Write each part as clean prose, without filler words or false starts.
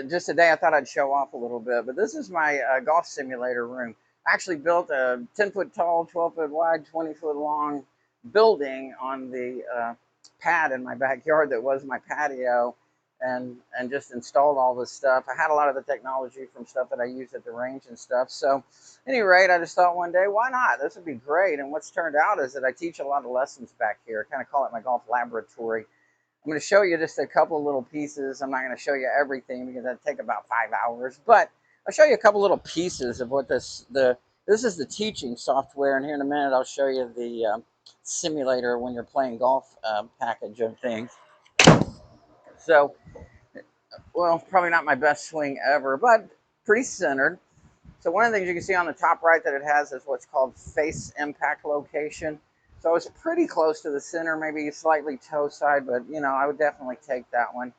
just today I thought I'd show off a little bit, but this is my golf simulator room. I actually built a 10-foot tall, 12-foot wide, 20-foot long building on the pad in my backyard that was my patio, and just installed all this stuff. I had a lot of the technology from stuff that I used at the range and stuff. So, at any rate, I just thought one day, why not? This would be great. And what's turned out is that I teach a lot of lessons back here. I kind of call it my golf laboratory. I'm going to show you just a couple of little pieces. I'm not going to show you everything because that'd take about 5 hours, but I'll show you a couple little pieces of what this is the teaching software, and here in a minute I'll show you the simulator when you're playing golf package of things. So, well, probably not my best swing ever, but pretty centered. So one of the things you can see on the top right that it has is what's called face impact location. So it's pretty close to the center, maybe slightly toe side, but you know, I would definitely take that one.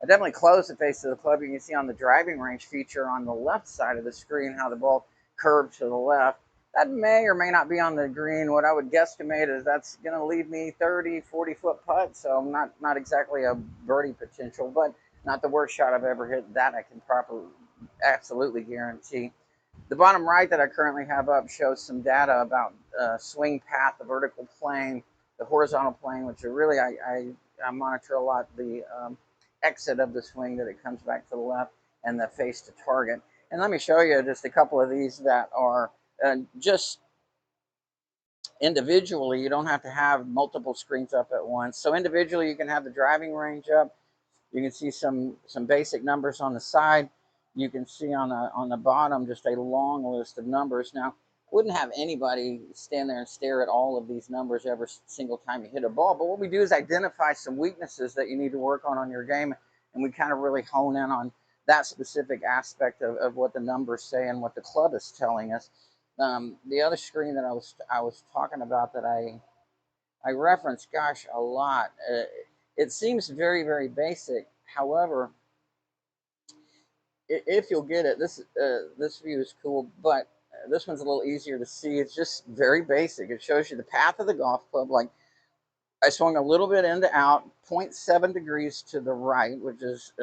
I definitely close the face of the club. You can see on the driving range feature on the left side of the screen how the ball curved to the left. That may or may not be on the green. What I would guesstimate is that's going to leave me 30, 40-foot putt, so not exactly a birdie potential, but not the worst shot I've ever hit. That I can absolutely guarantee. The bottom right that I currently have up shows some data about swing path, the vertical plane, the horizontal plane, which are really, I monitor a lot the exit of the swing that it comes back to the left, and the face to target. And let me show you just a couple of these that are just individually. You don't have to have multiple screens up at once. So individually, you can have the driving range up. You can see some basic numbers on the side. You can see on the bottom just a long list of numbers. Now, wouldn't have anybody stand there and stare at all of these numbers every single time you hit a ball. But what we do is identify some weaknesses that you need to work on your game, and we kind of really hone in on that specific aspect of what the numbers say and what the club is telling us. The other screen that I was talking about that I reference, gosh, a lot. It seems very, very basic. However, if you'll get it, this view is cool, but this one's a little easier to see. It's just very basic. It shows you the path of the golf club. Like I swung a little bit into out, 0.7 degrees to the right, which is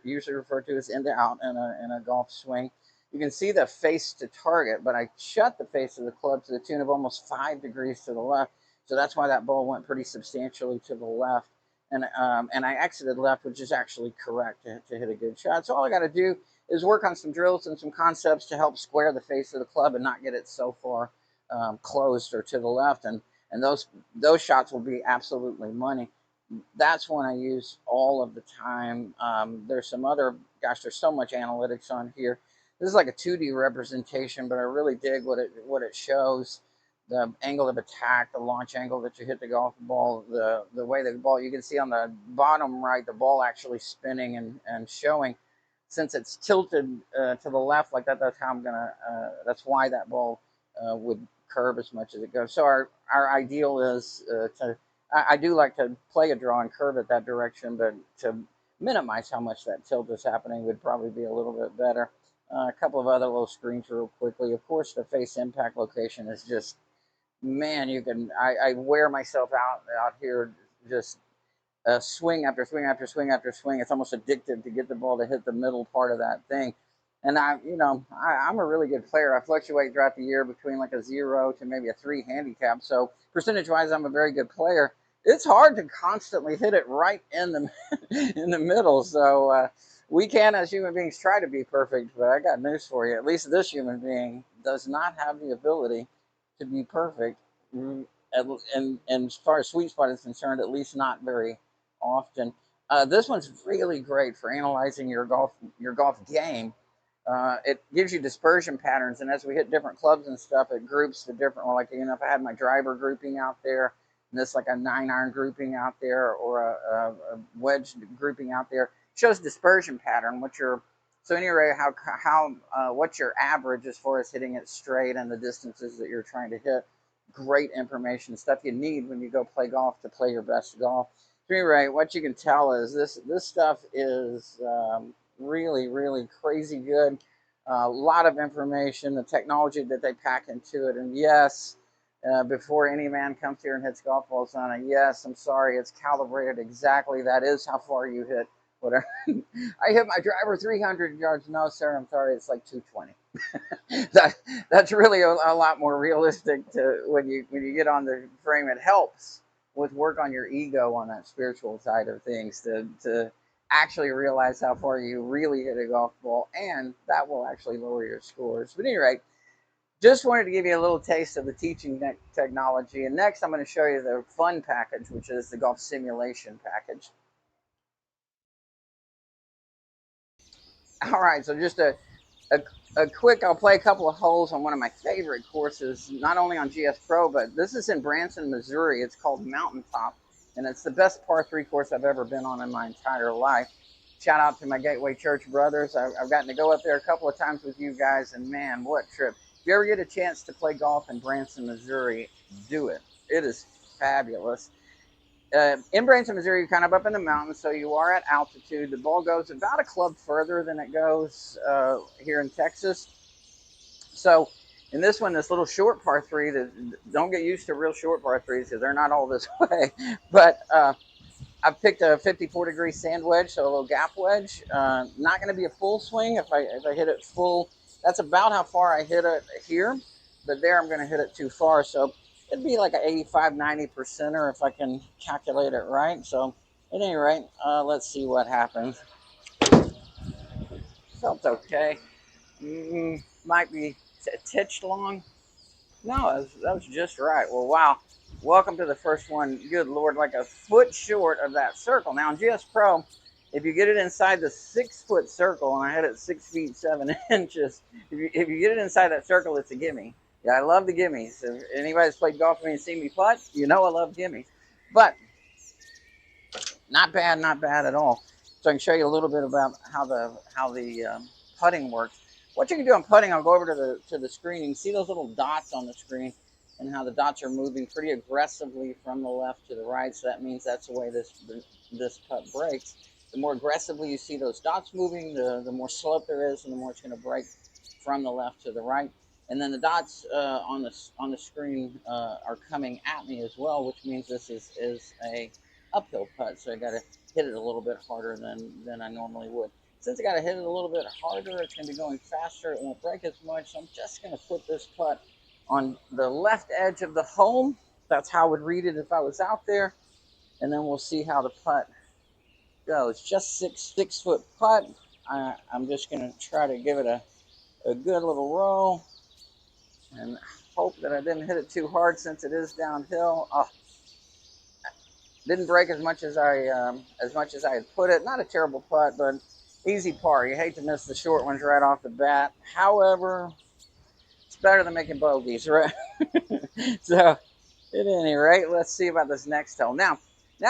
usually referred to as into out in a golf swing. You can see the face to target, but I shut the face of the club to the tune of almost 5 degrees to the left. So that's why that ball went pretty substantially to the left. And I exited left, which is actually correct to hit a good shot. So all I got to do is work on some drills and some concepts to help square the face of the club and not get it so far closed or to the left. And those shots will be absolutely money. That's one I use all of the time. There's some other, gosh, there's so much analytics on here. This is like a 2D representation, but I really dig what it shows. The angle of attack, the launch angle that you hit the golf ball, the way the ball, you can see on the bottom right, the ball actually spinning and showing. Since it's tilted to the left like that, that's why that ball would curve as much as it goes. So our ideal is I do like to play a draw and curve it that direction, but to minimize how much that tilt is happening would probably be a little bit better. A couple of other little screens real quickly. Of course, the face impact location is just, man, I wear myself out here just swing after swing after swing after swing. It's almost addictive to get the ball to hit the middle part of that thing. And I'm a really good player. I fluctuate throughout the year between like a 0 to maybe a 3 handicap. So percentage-wise, I'm a very good player. It's hard to constantly hit it right in the in the middle. So we can, as human beings, try to be perfect. But I got news for you. At least this human being does not have the ability to be perfect. And as far as sweet spot is concerned, at least not very often. This one's really great for analyzing your golf game. It gives you dispersion patterns, and as we hit different clubs and stuff, it groups the different. Well, like if I had my driver grouping out there, and this like a 9-iron grouping out there, or a wedge grouping out there, it shows dispersion pattern. So anyway, what's your average as far as hitting it straight and the distances that you're trying to hit. Great information, stuff you need when you go play golf to play your best golf. So anyway, what you can tell is this stuff is really, really crazy good. A lot of information, the technology that they pack into it. And yes, before any man comes here and hits golf balls on it, yes, I'm sorry, it's calibrated exactly. That is how far you hit whatever. I hit my driver 300 yards. No, sir, I'm sorry, it's like 220. That's really a lot more realistic to when you get on the frame. It helps with work on your ego on that spiritual side of things to actually realize how far you really hit a golf ball, and that will actually lower your scores. But anyway, just wanted to give you a little taste of the teaching technology. And next, I'm going to show you the fun package, which is the golf simulation package. All right, so just a quick, I'll play a couple of holes on one of my favorite courses, not only on GS Pro, but this is in Branson, Missouri. It's called Mountaintop, and it's the best par 3 course I've ever been on in my entire life. Shout out to my Gateway Church brothers. I've gotten to go up there a couple of times with you guys, and man, what trip. If you ever get a chance to play golf in Branson, Missouri, do it. It is fabulous. In Branson, Missouri, you're kind of up in the mountains, so you are at altitude. The ball goes about a club further than it goes here in Texas. So in this one, this little short par 3, don't get used to real short par 3s because they're not all this way. But I've picked a 54-degree sand wedge, so a little gap wedge. Not going to be a full swing. If I hit it full, that's about how far I hit it here. But there I'm going to hit it too far. So it'd be like an 85, 90%er if I can calculate it right. So at any rate, let's see what happens. Felt okay. Might be a titch long. No, that was just right. Well, wow. Welcome to the first one. Good Lord, like a foot short of that circle. Now, in GS Pro, if you get it inside the 6-foot circle, and I had it 6 feet 7 inches, if you get it inside that circle, it's a gimme. Yeah, I love the gimmies. If anybody's played golf with me and seen me putt, you know I love gimmies. But not bad at all. So I can show you a little bit about how the putting works. What you can do on putting, I'll go over to the screen. You can see those little dots on the screen and how the dots are moving pretty aggressively from the left to the right. So that means that's the way this putt breaks. The more aggressively you see those dots moving, the more slope there is, and the more it's going to break from the left to the right. And then the dots on the screen are coming at me as well, which means this is a uphill putt. So I got to hit it a little bit harder than I normally would. Since I got to hit it a little bit harder, it's going to be going faster. It won't break as much. So I'm just going to put this putt on the left edge of the hole. That's how I would read it if I was out there. And then we'll see how the putt goes. Just six-foot putt. I'm just going to try to give it a good little roll and hope that I didn't hit it too hard since it is downhill. Oh, didn't break as much as I had put it. Not a terrible putt, but easy par. You hate to miss the short ones right off the bat. However, it's better than making bogeys, right? So, at any rate, let's see about this next hole. Now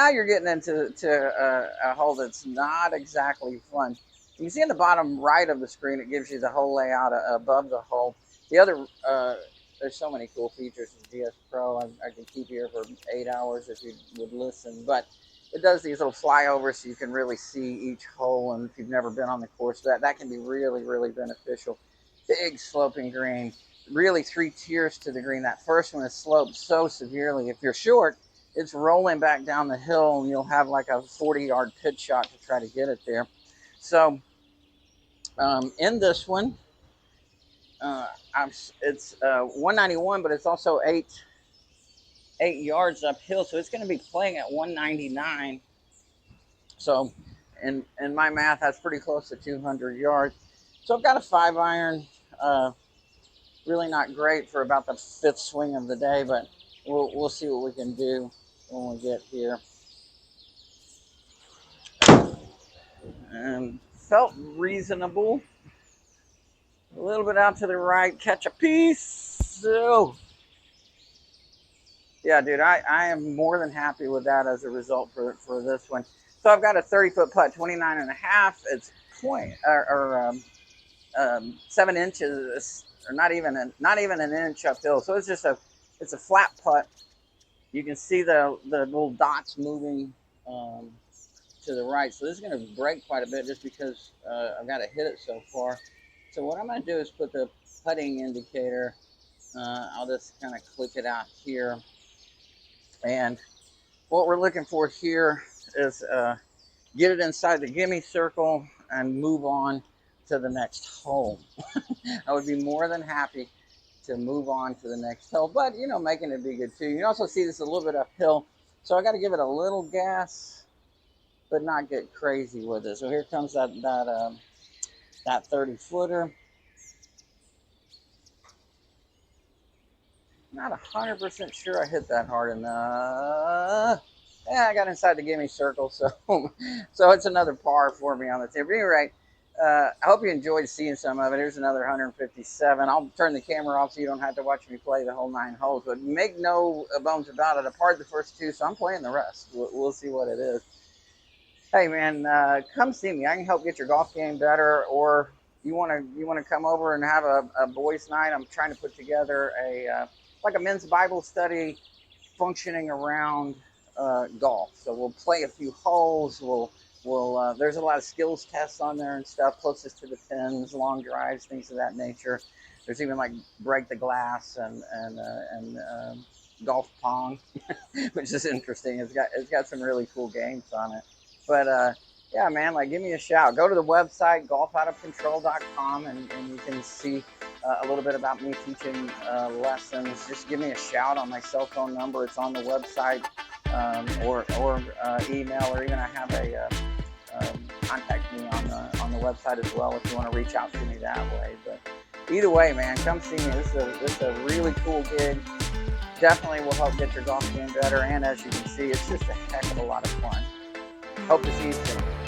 you're getting into a hole that's not exactly fun. You can see in the bottom right of the screen, it gives you the whole layout above the hole. The other, there's so many cool features in GS Pro. I could keep here for 8 hours if you would listen, but it does these little flyovers so you can really see each hole. And if you've never been on the course, that can be really, really beneficial. Big sloping green, really 3 tiers to the green. That first one is sloped so severely. If you're short, it's rolling back down the hill and you'll have like a 40-yard pitch shot to try to get it there. So in this one, it's 191, but it's also 8 yards uphill, so it's going to be playing at 199. So in my math, that's pretty close to 200 yards. So I've got a 5-iron. Really not great for about the 5th swing of the day, but we'll see what we can do when we get here. And felt reasonable. A little bit out to the right, catch a piece. So yeah, dude, I am more than happy with that as a result for this one. So I've got a 30-foot putt, 29.5. It's 7 inches, or not even an inch uphill. So it's just it's a flat putt. You can see the little dots moving to the right. So this is going to break quite a bit just because I've got to hit it so far. So what I'm going to do is put the putting indicator. I'll just kind of click it out here. And what we're looking for here is get it inside the gimme circle, and move on to the next hole. I would be more than happy to move on to the next hill, but you know, making it be good too. You can also see this a little bit uphill, so I got to give it a little gas, but not get crazy with it. So here comes that 30 footer. Not 100% sure I hit that hard enough. Yeah, I got inside the gimme circle, so so it's another par for me on the tip. But anyway, I hope you enjoyed seeing some of it. Here's another 157. I'll turn the camera off so you don't have to watch me play the whole 9 holes. But make no bones about it. I parred the first 2, so I'm playing the rest. We'll see what it is. Hey man, come see me. I can help get your golf game better, or you wanna come over and have a boys' night. I'm trying to put together a like a men's Bible study functioning around golf. So we'll play a few holes. We'll there's a lot of skills tests on there and stuff, closest to the pins, long drives, things of that nature. There's even like break the glass and golf pong, which is interesting. It's got some really cool games on it. But yeah, man, like give me a shout. Go to the website golfoutofcontrol.com and you can see a little bit about me teaching lessons. Just give me a shout on my cell phone number. It's on the website, or email, or even I have a contact me on the website as well if you want to reach out to me that way. But either way, man, come see me. This is a really cool gig. Definitely will help get your golf game better, and as you can see, it's just a heck of a lot of fun. Hope to see you soon.